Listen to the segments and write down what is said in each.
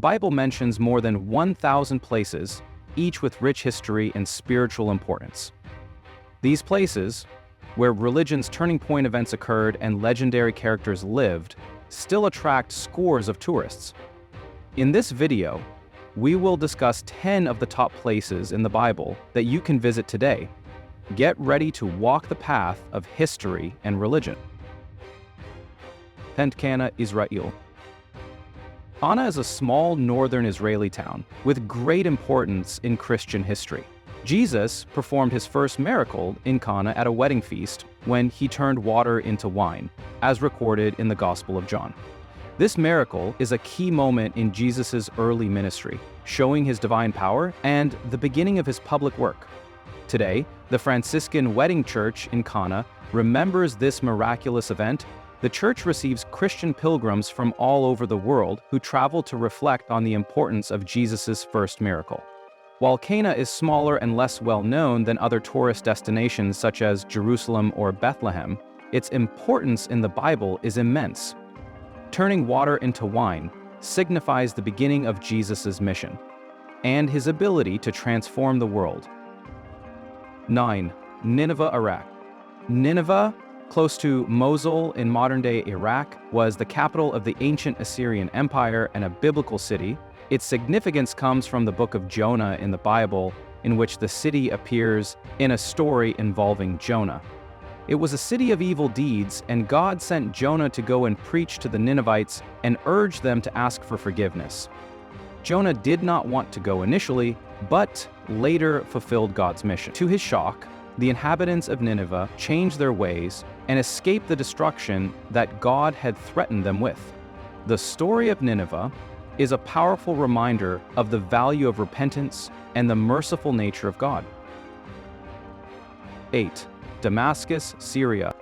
Bible mentions more than 1,000 places, each with rich history and spiritual importance. These places, where religion's turning point events occurred and legendary characters lived, still attract scores of tourists. In this video, we will discuss 10 of the top places in the Bible that you can visit today. Get ready to walk the path of history and religion. Cana, Israel. Cana is a small northern Israeli town with great importance in Christian history. Jesus performed his first miracle in Cana at a wedding feast when he turned water into wine, as recorded in the Gospel of John. This miracle is a key moment in Jesus' early ministry, showing his divine power and the beginning of his public work. Today, the Franciscan Wedding Church in Cana remembers this miraculous event. The church receives Christian pilgrims from all over the world who travel to reflect on the importance of Jesus' first miracle. While Cana is smaller and less well-known than other tourist destinations such as Jerusalem or Bethlehem, its importance in the Bible is immense. Turning water into wine signifies the beginning of Jesus' mission and his ability to transform the world. 9. Nineveh, Iraq. Nineveh, close to Mosul in modern-day Iraq, was the capital of the ancient Assyrian Empire and a biblical city. Its significance comes from the book of Jonah in the Bible, in which the city appears in a story involving Jonah. It was a city of evil deeds, and God sent Jonah to go and preach to the Ninevites and urge them to ask for forgiveness. Jonah did not want to go initially, but later fulfilled God's mission. To his shock, the inhabitants of Nineveh changed their ways and escaped the destruction that God had threatened them with. The story of Nineveh is a powerful reminder of the value of repentance and the merciful nature of God. 8. Damascus, Syria.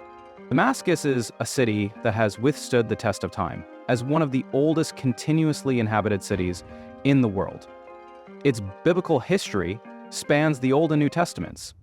Damascus is a city that has withstood the test of time as one of the oldest continuously inhabited cities in the world. Its biblical history spans the Old and New Testaments.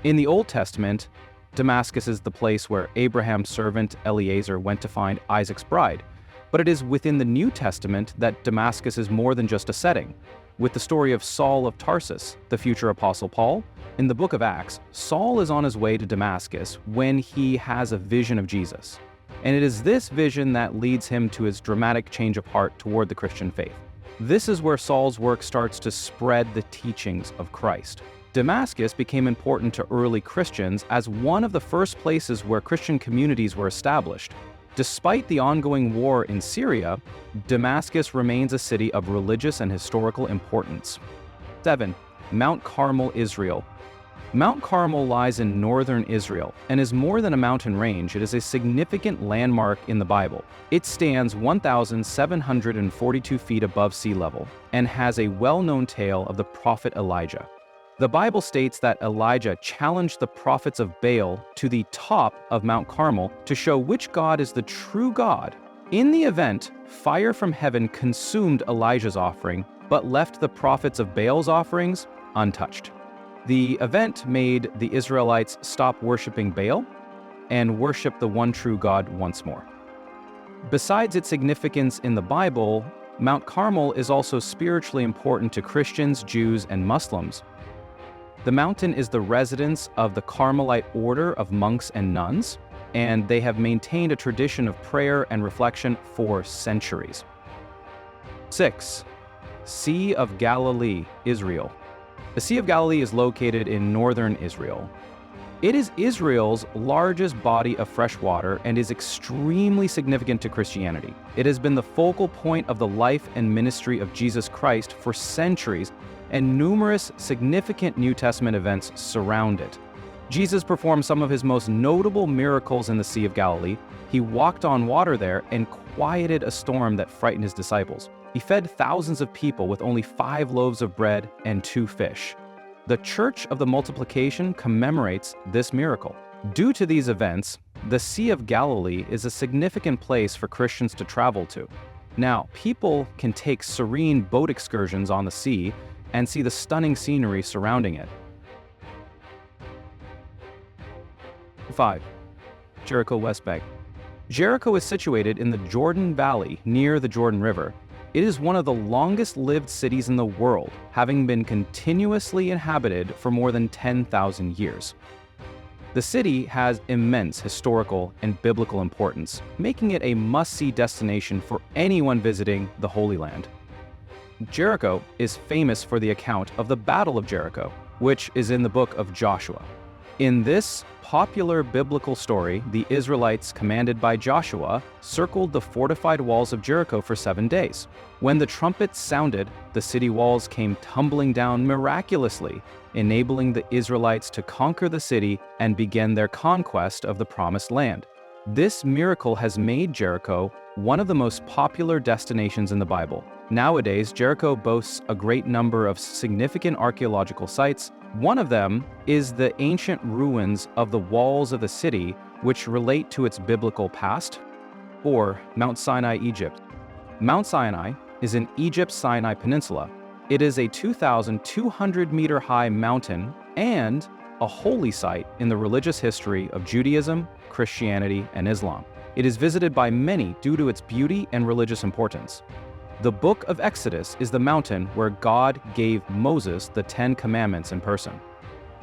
In the Old Testament, Damascus is the place where Abraham's servant Eliezer went to find Isaac's bride. But it is within the New Testament that Damascus is more than just a setting. With the story of Saul of Tarsus, the future Apostle Paul, in the book of Acts, Saul is on his way to Damascus when he has a vision of Jesus. And it is this vision that leads him to his dramatic change of heart toward the Christian faith. This is where Saul's work starts to spread the teachings of Christ. Damascus became important to early Christians as one of the first places where Christian communities were established. Despite the ongoing war in Syria, Damascus remains a city of religious and historical importance. 7. Mount Carmel, Israel. Mount Carmel lies in northern Israel and is more than a mountain range. It is a significant landmark in the Bible. It stands 1,742 feet above sea level and has a well-known tale of the prophet Elijah. The Bible states that Elijah challenged the prophets of Baal to the top of Mount Carmel to show which God is the true God. In the event, fire from heaven consumed Elijah's offering, but left the prophets of Baal's offerings untouched. The event made the Israelites stop worshiping Baal and worship the one true God once more. Besides its significance in the Bible, Mount Carmel is also spiritually important to Christians, Jews, and Muslims. The mountain is the residence of the Carmelite order of monks and nuns, and they have maintained a tradition of prayer and reflection for centuries. 6. Sea of Galilee, Israel. The Sea of Galilee is located in northern Israel. It is Israel's largest body of fresh water and is extremely significant to Christianity. It has been the focal point of the life and ministry of Jesus Christ for centuries, and numerous significant New Testament events surround it. Jesus performed some of his most notable miracles in the Sea of Galilee. He walked on water there and quieted a storm that frightened his disciples. He fed thousands of people with only 5 loaves of bread and 2 fish. The Church of the Multiplication commemorates this miracle. Due to these events, the Sea of Galilee is a significant place for Christians to travel to. Now, people can take serene boat excursions on the sea and see the stunning scenery surrounding it. 5. Jericho, West Bank. Jericho is situated in the Jordan Valley near the Jordan River. It is one of the longest-lived cities in the world, having been continuously inhabited for more than 10,000 years. The city has immense historical and biblical importance, making it a must-see destination for anyone visiting the Holy Land. Jericho is famous for the account of the Battle of Jericho, which is in the book of Joshua. In this popular biblical story, the Israelites, commanded by Joshua, circled the fortified walls of Jericho for 7 days. When the trumpets sounded, the city walls came tumbling down miraculously, enabling the Israelites to conquer the city and begin their conquest of the Promised Land. This miracle has made Jericho one of the most popular destinations in the Bible. Nowadays, Jericho boasts a great number of significant archaeological sites. One of them is the ancient ruins of the walls of the city, which relate to its biblical past, or Mount Sinai, Egypt. Mount Sinai is in Egypt's Sinai Peninsula. It is a 2,200-meter-high mountain and a holy site in the religious history of Judaism, Christianity, and Islam. It is visited by many due to its beauty and religious importance. The book of Exodus is the mountain where God gave Moses the 10 Commandments in person.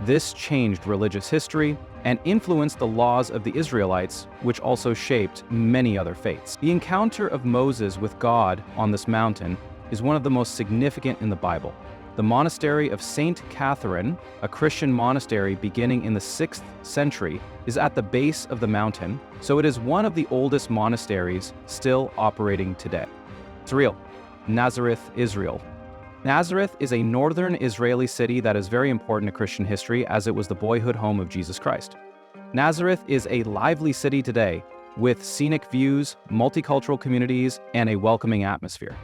This changed religious history and influenced the laws of the Israelites, which also shaped many other faiths. The encounter of Moses with God on this mountain is one of the most significant in the Bible. The monastery of Saint Catherine, a Christian monastery beginning in the 6th century, is at the base of the mountain, so it is one of the oldest monasteries still operating today. It's real. Nazareth, Israel. Nazareth is a northern Israeli city that is very important to Christian history as it was the boyhood home of Jesus Christ. Nazareth is a lively city today with scenic views, multicultural communities, and a welcoming atmosphere.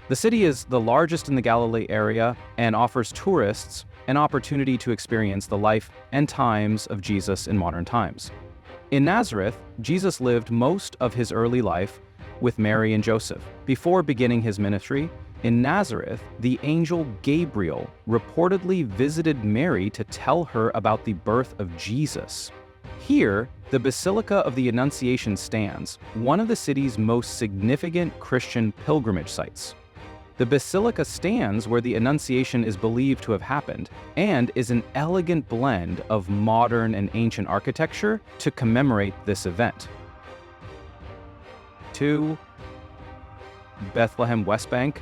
The city is the largest in the Galilee area and offers tourists an opportunity to experience the life and times of Jesus in modern times. In Nazareth, Jesus lived most of his early life with Mary and Joseph. Before beginning his ministry, in Nazareth, the angel Gabriel reportedly visited Mary to tell her about the birth of Jesus. Here, the Basilica of the Annunciation stands, one of the city's most significant Christian pilgrimage sites. The basilica stands where the Annunciation is believed to have happened and is an elegant blend of modern and ancient architecture to commemorate this event. 2. Bethlehem, West Bank.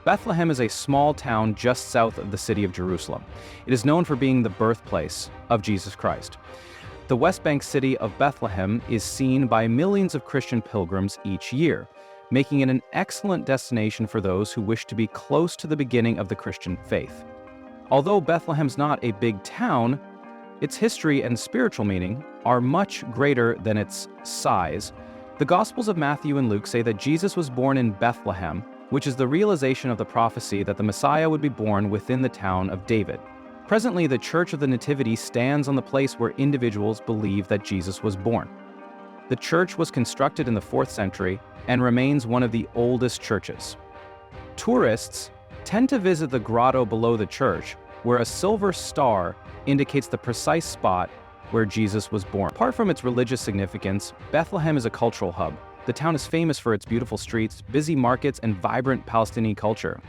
Bethlehem is a small town just south of the city of Jerusalem. It is known for being the birthplace of Jesus Christ. The West Bank city of Bethlehem is seen by millions of Christian pilgrims each year, making it an excellent destination for those who wish to be close to the beginning of the Christian faith. Although Bethlehem's not a big town, its history and spiritual meaning are much greater than its size. The Gospels of Matthew and Luke say that Jesus was born in Bethlehem, which is the realization of the prophecy that the Messiah would be born within the town of David. Presently, the Church of the Nativity stands on the place where individuals believe that Jesus was born. The church was constructed in the 4th century and remains one of the oldest churches. Tourists tend to visit the grotto below the church, where a silver star indicates the precise spot where Jesus was born. Apart from its religious significance, Bethlehem is a cultural hub. The town is famous for its beautiful streets, busy markets, and vibrant Palestinian culture.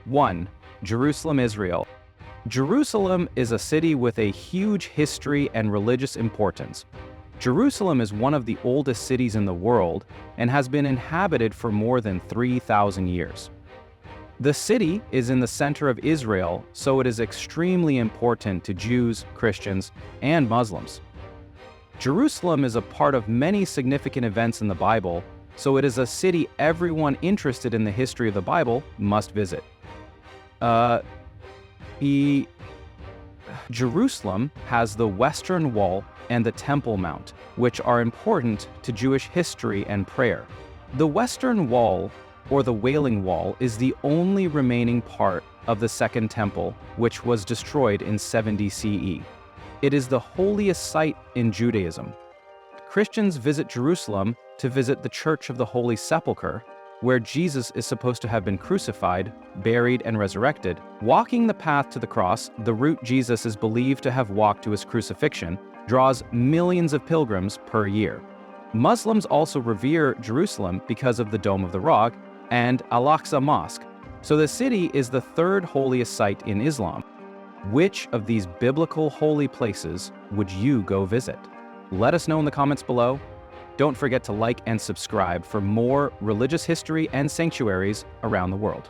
1. Jerusalem, Israel. Jerusalem is a city with a huge history and religious importance. Jerusalem is one of the oldest cities in the world and has been inhabited for more than 3,000 years. The city is in the center of Israel, so it is extremely important to Jews, Christians, and Muslims. Jerusalem is a part of many significant events in the Bible, so it is a city everyone interested in the history of the Bible must visit. Jerusalem has the Western Wall and the Temple Mount, which are important to Jewish history and prayer. The Western Wall, or the Wailing Wall, is the only remaining part of the Second Temple, which was destroyed in 70 CE. It is the holiest site in Judaism. Christians visit Jerusalem to visit the Church of the Holy Sepulchre, where Jesus is supposed to have been crucified, buried, and resurrected. Walking the path to the cross, the route Jesus is believed to have walked to his crucifixion, draws millions of pilgrims per year. Muslims also revere Jerusalem because of the Dome of the Rock and Al-Aqsa Mosque, so the city is the third holiest site in Islam. Which of these biblical holy places would you go visit? Let us know in the comments below. Don't forget to like and subscribe for more religious history and sanctuaries around the world.